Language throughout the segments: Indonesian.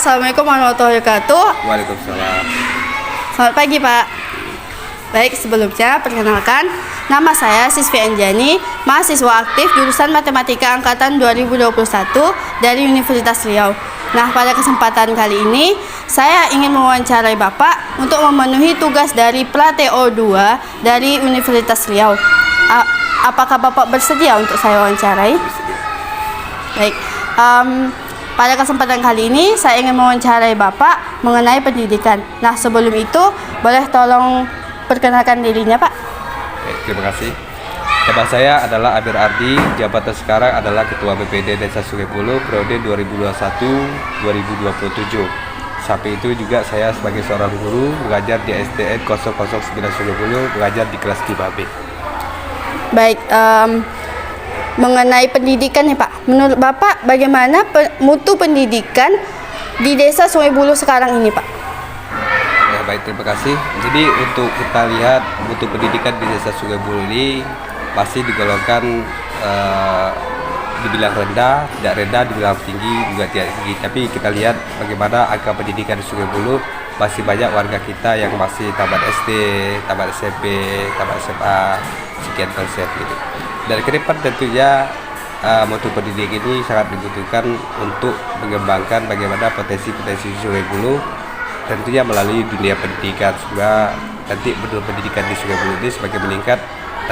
Assalamualaikum warahmatullahi wabarakatuh. Waalaikumsalam. Selamat pagi, Pak. Baik, sebelumnya perkenalkan, nama saya Sisvi Anjani, mahasiswa aktif jurusan Matematika Angkatan 2021 dari Universitas Riau. Nah, pada kesempatan kali ini, saya ingin mewawancarai Bapak untuk memenuhi tugas dari Prateo 2 dari Universitas Riau. Apakah Bapak bersedia untuk saya wawancarai? Baik, pada kesempatan kali ini saya ingin mewawancarai Bapak mengenai pendidikan. Nah, sebelum itu boleh tolong perkenalkan dirinya, Pak. Oke, terima kasih. Nama saya adalah Abir Ardi, jabatan sekarang adalah Ketua BPD Desa Sungai Buloh periode 2021-2027. Sampai itu juga saya sebagai seorang guru mengajar di SDN 009 Sungai Buloh, mengajar di kelas 5B. Baik, mengenai pendidikan nih, Pak. Menurut Bapak bagaimana mutu pendidikan di Desa Sungai Buloh sekarang ini, Pak? Ya, baik, terima kasih. Jadi untuk kita lihat mutu pendidikan di Desa Sungai Buloh ini masih digolongkan dibilang rendah, tidak rendah, dibilang tinggi, juga tidak tinggi. Tapi kita lihat bagaimana angka pendidikan di Sungai Buloh, masih banyak warga kita yang masih tamat SD, tamat SMP, tamat SMA, sekian persen gitu. Dan ke depan tentunya mutu pendidikan ini sangat dibutuhkan untuk mengembangkan bagaimana potensi-potensi Sungai Buloh, tentunya melalui dunia pendidikan, sehingga nanti mutu pendidikan di Sungai Buloh ini semakin meningkat.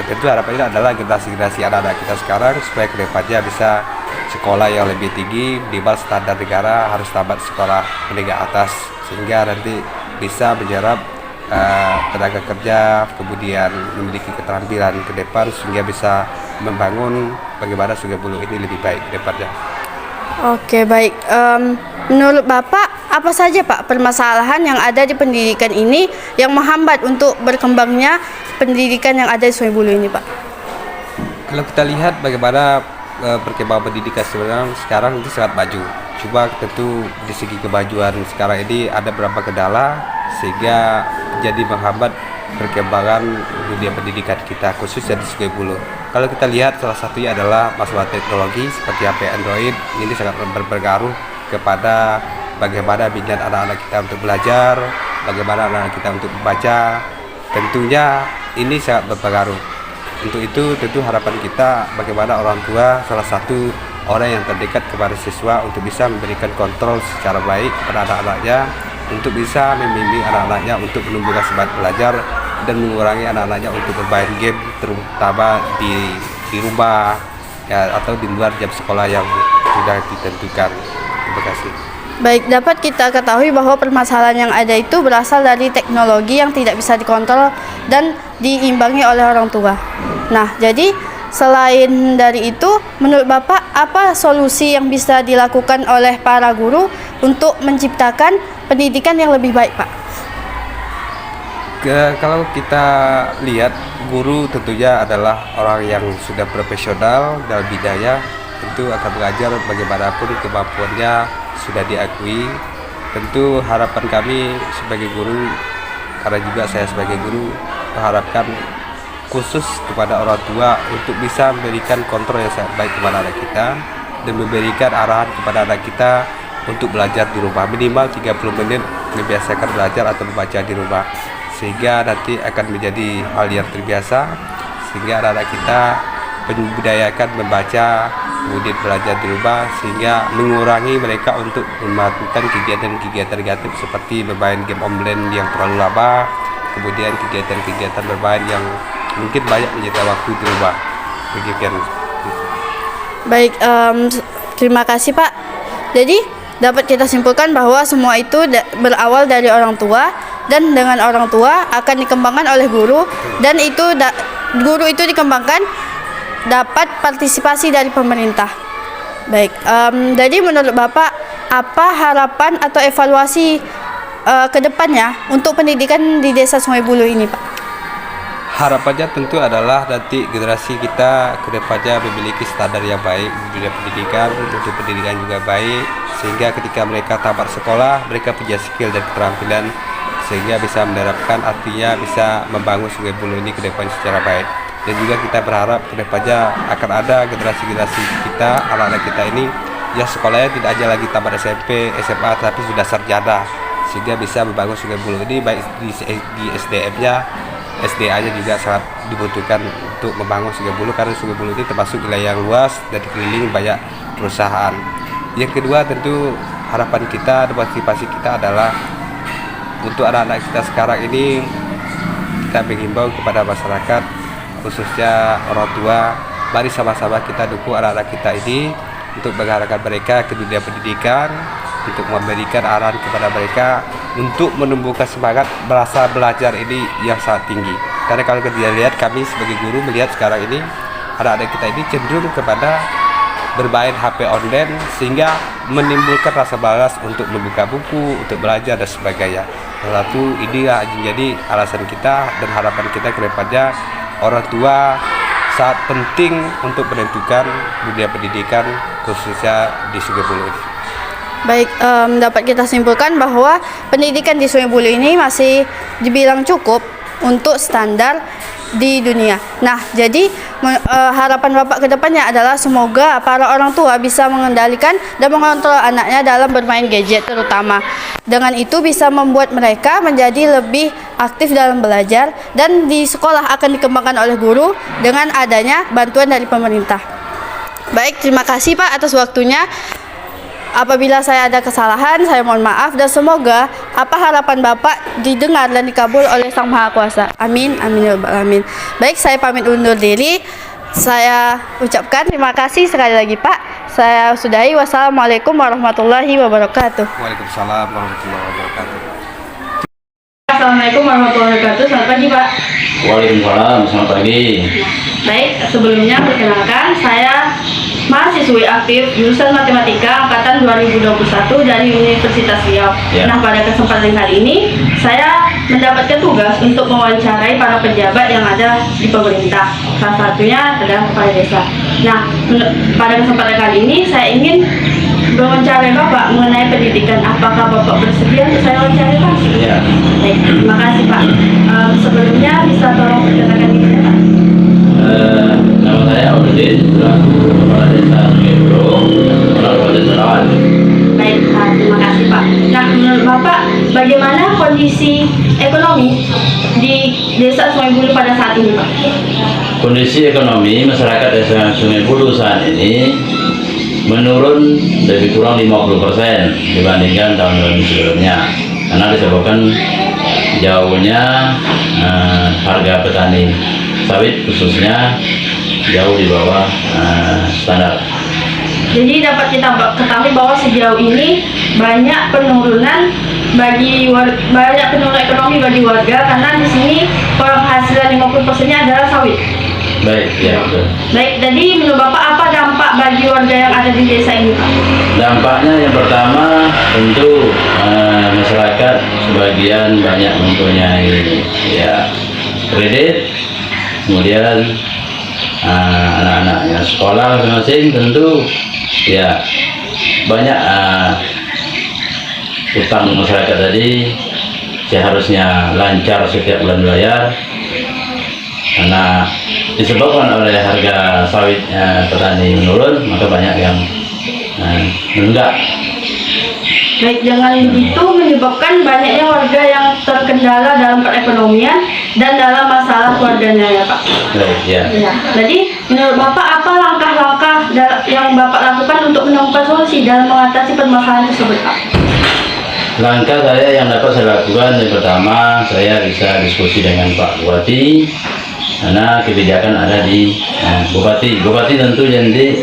Dan tentu harapannya adalah generasi-generasi anak-anak kita sekarang supaya kedepannya bisa sekolah yang lebih tinggi, minimal standar negara harus tamat sekolah menengah atas, sehingga nanti bisa menyerap tenaga kerja, kemudian memiliki keterampilan ke depan sehingga bisa membangun bagaimana Sungai Buloh ini lebih baik ke depannya. Oke, baik. Menurut Bapak, apa saja Pak permasalahan yang ada di pendidikan ini yang menghambat untuk berkembangnya pendidikan yang ada di Sungai Buloh ini, Pak? Kalau kita lihat bagaimana perkembangan pendidikan sekarang itu sangat maju. Cuma tentu di segi kemajuan sekarang ini ada beberapa kendala sehingga jadi menghambat perkembangan dunia pendidikan kita khususnya di Sungai Buloh. Kalau kita lihat salah satunya adalah masalah teknologi seperti HP Android, ini sangat berpengaruh kepada bagaimana minat anak-anak kita untuk belajar, bagaimana anak-anak kita untuk membaca. Tentunya ini sangat berpengaruh. Untuk itu tentu harapan kita bagaimana orang tua salah satu orang yang terdekat kepada siswa untuk bisa memberikan kontrol secara baik kepada anak-anaknya, untuk bisa membimbing anak-anaknya untuk menumbuhkan semangat belajar dan mengurangi anak-anaknya untuk bermain game, terutama di rumah ya, atau di luar jam sekolah yang sudah ditentukan. Terima kasih. Baik, dapat kita ketahui bahwa permasalahan yang ada itu berasal dari teknologi yang tidak bisa dikontrol dan diimbangi oleh orang tua. Nah, jadi selain dari itu, menurut Bapak apa solusi yang bisa dilakukan oleh para guru untuk menciptakan pendidikan yang lebih baik, Pak? Kalau kita lihat, guru tentunya adalah orang yang sudah profesional dalam bidangnya, tentu akan mengajar bagaimanapun kemampuannya sudah diakui. Tentu harapan kami sebagai guru, karena juga saya sebagai guru mengharapkan khusus kepada orang tua untuk bisa memberikan kontrol yang sangat baik kepada anak kita dan memberikan arahan kepada anak kita untuk belajar di rumah minimal 30 menit, membiasakan belajar atau membaca di rumah, sehingga nanti akan menjadi hal yang terbiasa sehingga anak-anak kita membudayakan membaca kemudian belajar di rumah, sehingga mengurangi mereka untuk melakukan kegiatan-kegiatan negatif seperti bermain game online yang terlalu lama, kemudian kegiatan-kegiatan bermain yang mungkin banyak menyita waktu di rumah. Begitu. Baik, terima kasih Pak. Jadi dapat kita simpulkan bahwa semua itu berawal dari orang tua, dan dengan orang tua akan dikembangkan oleh guru, dan itu guru itu dikembangkan dapat partisipasi dari pemerintah. Baik, jadi menurut Bapak apa harapan atau evaluasi ke depannya untuk pendidikan di Desa Sungai Buloh ini, Pak? Harapannya tentu adalah nanti generasi kita ke depannya memiliki standar yang baik di dunia pendidikan, untuk pendidikan juga baik, sehingga ketika mereka tamat sekolah mereka punya skill dan keterampilan sehingga bisa menerapkan, artinya bisa membangun Sungai Buloh ini ke depan secara baik. Dan juga kita berharap ke depannya akan ada generasi-generasi kita, anak-anak kita ini ya sekolahnya tidak aja lagi tamat SMP, SMA, tapi sudah sarjana, sehingga bisa membangun Sungai Buloh ini baik di SDM-nya, SDA-nya juga sangat dibutuhkan untuk membangun Sungai Buloh, karena Sungai Buloh ini termasuk wilayah yang luas dan dikelilingi banyak perusahaan. Yang kedua, tentu harapan kita dan motivasi kita adalah untuk anak-anak kita sekarang ini, kita menghimbau kepada masyarakat, khususnya orang tua, mari sama-sama kita dukung anak-anak kita ini untuk mengarahkan mereka ke dunia pendidikan, untuk memberikan arahan kepada mereka untuk menumbuhkan semangat merasa belajar ini yang sangat tinggi. Karena kalau kita lihat, kami sebagai guru melihat sekarang ini anak-anak kita ini cenderung kepada bermain HP online, sehingga menimbulkan rasa malas untuk membuka buku, untuk belajar dan sebagainya. Satu inilah jadi alasan kita dan harapan kita ke depannya, orang tua sangat penting untuk menentukan dunia pendidikan khususnya di Sungai Buloh ini. Baik, dapat kita simpulkan bahwa pendidikan di Sungai Buloh ini masih dibilang cukup untuk standar di dunia. Nah, jadi harapan Bapak ke depannya adalah semoga para orang tua bisa mengendalikan dan mengontrol anaknya dalam bermain gadget terutama. Dengan itu bisa membuat mereka menjadi lebih aktif dalam belajar, dan di sekolah akan dikembangkan oleh guru dengan adanya bantuan dari pemerintah. Baik, terima kasih Pak atas waktunya. Apabila saya ada kesalahan, saya mohon maaf, dan semoga apa harapan Bapak didengar dan dikabul oleh Sang Maha Kuasa. Amin, amin ya rabbal alamin. Baik, saya pamit undur diri. Saya ucapkan terima kasih sekali lagi Pak. Saya sudahi. Wassalamualaikum warahmatullahi wabarakatuh. Waalaikumsalam warahmatullahi wabarakatuh. Assalamualaikum warahmatullahi wabarakatuh. Selamat pagi Pak. Waalaikumsalam, selamat pagi. Baik, sebelumnya perkenalkan, saya mahasiswi aktif jurusan Matematika angkatan 2021 dari Universitas Riau. Ya. Nah, pada kesempatan kali ini saya mendapatkan tugas untuk mewawancarai para pejabat yang ada di pemerintah. Salah satunya adalah kepala desa. Nah, pada kesempatan kali ini saya ingin mewawancarai Bapak mengenai pendidikan. Apakah Bapak bersedia untuk saya wawancarai Pak? Ya. Baik, terima kasih Pak. Sebelumnya bisa tolong perkenalkan diri Pak? Nama saya Audin, selaku Kepala Desa Sungai Buloh, Kabupaten Tarawan. Baik, terima kasih Pak. Nah, menurut Bapak, bagaimana kondisi ekonomi di Desa Sungai Buloh pada saat ini Pak? Kondisi ekonomi masyarakat Desa Sungai Buloh saat ini menurun lebih kurang 50% dibandingkan tahun-tahun sebelumnya, karena disebabkan jauhnya harga petani sawit khususnya jauh di bawah standar. Jadi dapat kita ketahui bahwa sejauh ini banyak penurunan ekonomi bagi warga, karena di sini penghasilan 50%-nya adalah sawit. Baik, ya betul. Baik, jadi menurut Bapak apa dampak bagi warga yang ada di desa ini Pak? Dampaknya yang pertama tentu masyarakat sebagian banyak mempunyai ya kredit, kemudian anak-anaknya sekolah masing-masing tentu ya banyak utang masyarakat tadi seharusnya lancar setiap bulan bayar, karena disebabkan oleh harga sawit petani menurun, maka banyak yang menunggak. Baik, dengan itu menyebabkan banyaknya warga yang terkendala dalam perekonomian dan dalam masalah keluarganya ya Pak. Baik, ya. Ya. Jadi menurut Bapak apa langkah-langkah yang Bapak lakukan untuk menemukan solusi dalam mengatasi permasalahan tersebut Pak? Langkah saya yang dapat saya lakukan, yang pertama saya bisa diskusi dengan Pak Bupati, karena kebijakan ada di Bupati. Bupati tentu jadi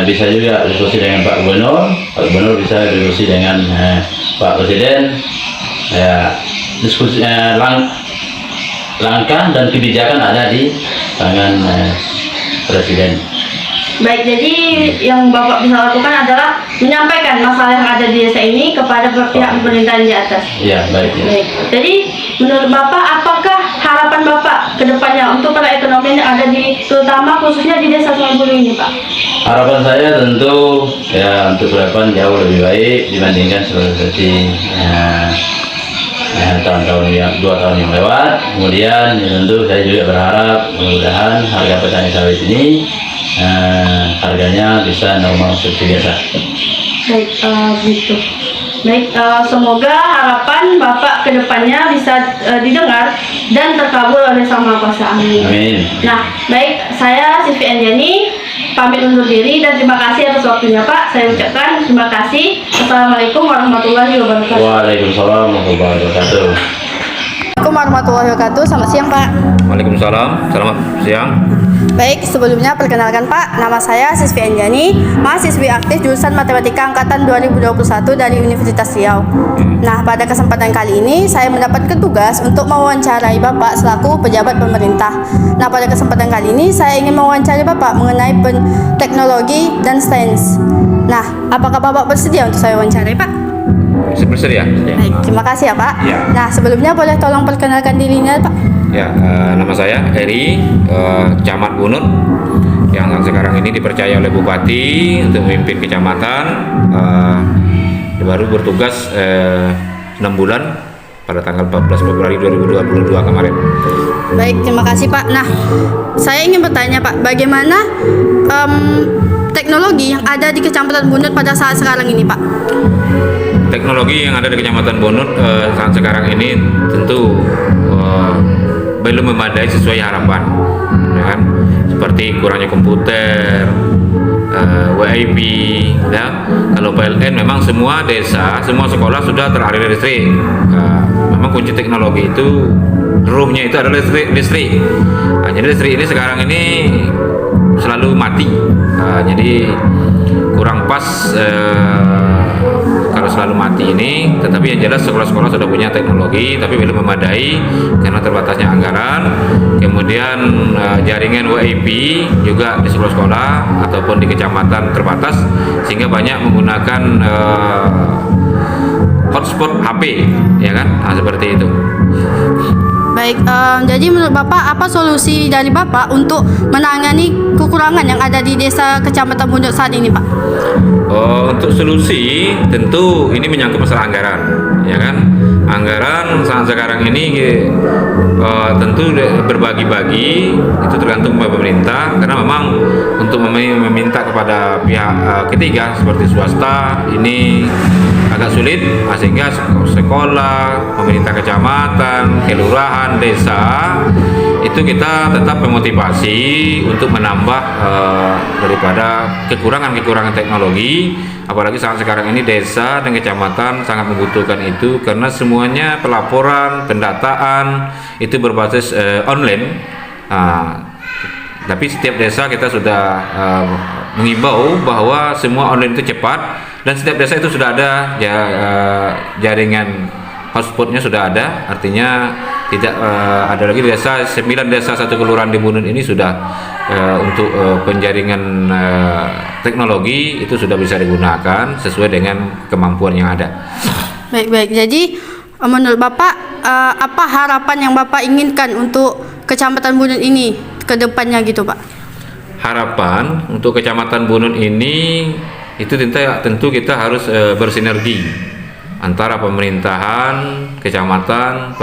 bisa juga diskusi dengan Pak Gubernur. Pak Gubernur bisa diskusi dengan Pak Presiden. Ya, diskusi langkah dan kebijakan ada di tangan Presiden. Baik, jadi yang Bapak bisa lakukan adalah menyampaikan masalah yang ada di desa ini kepada pihak pemerintahan di atas. Ya, baik. Ya. Baik. Jadi menurut Bapak, apakah harapan Bapak ke depannya untuk perekonomian yang ada di, terutama khususnya di Desa Sungai Buloh ini, Pak? Harapan saya tentu ya untuk ke depan jauh lebih baik dibandingkan seperti tahun-tahun yang 2 tahun yang lewat. Kemudian ya, tentu saya juga berharap mudah-mudahan harga petani sawit ini harganya bisa normal seperti biasa. Baik, gitu. Baik, semoga harapan Bapak ke depannya bisa didengar dan terkabul oleh Sang Maha Kuasa. Amin. Amin. Nah, baik, saya Sisvi Anjani pamit undur diri dan terima kasih atas waktunya Pak. Saya ucapkan terima kasih. Assalamualaikum warahmatullahi wabarakatuh. Waalaikumsalam warahmatullahi wabarakatuh. Assalamualaikum warahmatullahi wabarakatuh. Selamat siang Pak. Waalaikumsalam. Selamat siang. Baik, sebelumnya perkenalkan Pak, nama saya Sisvi Anjani, mahasiswi aktif jurusan Matematika Angkatan 2021 dari Universitas Riau. Nah, pada kesempatan kali ini saya mendapatkan tugas untuk mewawancarai Bapak selaku pejabat pemerintah. Nah, pada kesempatan kali ini saya ingin mewawancarai Bapak mengenai teknologi dan sains. Nah, apakah Bapak bersedia untuk saya wawancarai Pak? Bersedia. Baik, terima kasih ya Pak. Ya. Nah, sebelumnya boleh tolong perkenalkan dirinya Pak? Ya, nama saya Heri, Camat Bunut, yang sekarang ini dipercaya oleh Bupati untuk memimpin kecamatan. Baru bertugas 6 bulan pada tanggal 14 Februari 2022 kemarin. Baik, terima kasih Pak. Nah, saya ingin bertanya Pak, bagaimana teknologi yang ada di Kecamatan Bunut pada saat sekarang ini Pak? Teknologi yang ada di Kecamatan Bunut saat sekarang ini tentu belum memadai sesuai harapan, ya kan? Seperti kurangnya komputer, WiFi, ya. Kalau PLN memang semua desa, semua sekolah sudah teraliri listrik. Memang kunci teknologi itu, ruhnya itu adalah listrik. Jadi listrik ini sekarang ini selalu mati. Jadi kurang pas kalau selalu mati ini. Tetapi yang jelas sekolah-sekolah sudah punya teknologi, tapi belum memadai karena terbatasnya anggaran. Kemudian jaringan WiFi juga di seluruh sekolah ataupun di kecamatan terbatas, sehingga banyak menggunakan hotspot HP, ya kan? Nah, seperti itu. Baik, jadi menurut Bapak apa solusi dari Bapak untuk menangani kekurangan yang ada di desa Kecamatan Bunut saat ini Pak? Untuk solusi tentu ini menyangkut masalah anggaran, ya kan? Anggaran saat sekarang ini tentu berbagi-bagi, itu tergantung kepada pemerintah, karena memang untuk meminta kepada pihak ketiga seperti swasta ini agak sulit, sehingga sekolah, pemerintah kecamatan, kelurahan, desa itu kita tetap memotivasi untuk menambah daripada kekurangan teknologi. Apalagi saat sekarang ini desa dan kecamatan sangat membutuhkan itu, karena semuanya pelaporan, pendataan itu berbasis online. Tapi setiap desa kita sudah mengimbau bahwa semua online itu cepat, dan setiap desa itu sudah ada jaringan hotspotnya sudah ada. Artinya tidak ada lagi desa, 9 desa 1 kelurahan di Bunut ini sudah untuk penjaringan teknologi itu sudah bisa digunakan sesuai dengan kemampuan yang ada. Baik. Jadi menurut Bapak apa harapan yang Bapak inginkan untuk Kecamatan Bunut ini ke depannya gitu Pak? Harapan untuk Kecamatan Bunut ini itu tentu kita harus bersinergi antara pemerintahan kecamatan,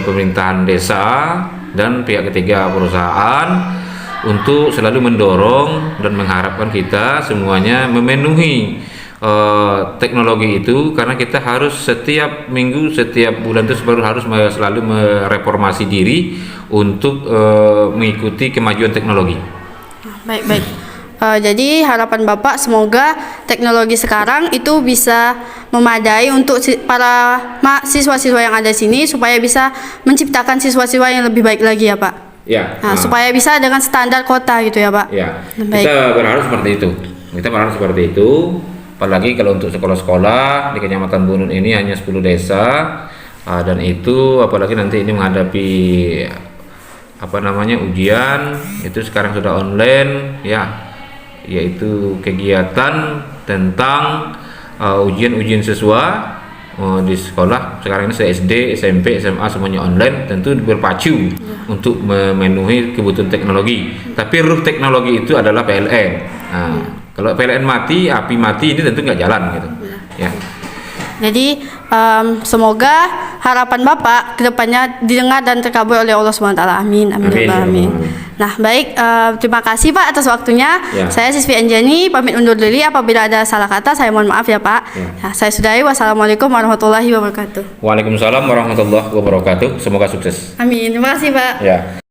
pemerintahan desa, dan pihak ketiga perusahaan untuk selalu mendorong dan mengharapkan kita semuanya memenuhi teknologi itu, karena kita harus setiap minggu, setiap bulan itu harus selalu mereformasi diri untuk mengikuti kemajuan teknologi. Baik. Jadi harapan Bapak semoga teknologi sekarang itu bisa memadai untuk para siswa-siswa yang ada di sini, supaya bisa menciptakan siswa-siswa yang lebih baik lagi ya Pak. Ya. Supaya bisa dengan standar kota gitu ya Pak. Ya. Baik. Kita berharap seperti itu. Apalagi kalau untuk sekolah-sekolah di Kecamatan Bunut ini hanya 10 desa, dan itu apalagi nanti ini menghadapi ujian, itu sekarang sudah online ya. Yaitu kegiatan tentang ujian siswa di sekolah sekarang ini SD, SMP, SMA semuanya online, tentu berpacu untuk memenuhi kebutuhan teknologi. Tapi ruh teknologi itu adalah PLN. Kalau PLN mati, api mati, ini tentu nggak jalan gitu. Ya. Jadi semoga harapan Bapak kedepannya didengar dan terkabul oleh Allah SWT. Amin. Amin. Amin, ya Amin. Rabbal. Nah, baik, terima kasih Pak atas waktunya. Ya. Saya Sisvi Anjani pamit undur diri. Apabila ada salah kata, saya mohon maaf ya Pak. Ya. Nah, saya sudahi. Wassalamualaikum warahmatullahi wabarakatuh. Waalaikumsalam warahmatullahi wabarakatuh. Semoga sukses. Amin. Terima kasih Pak. Ya.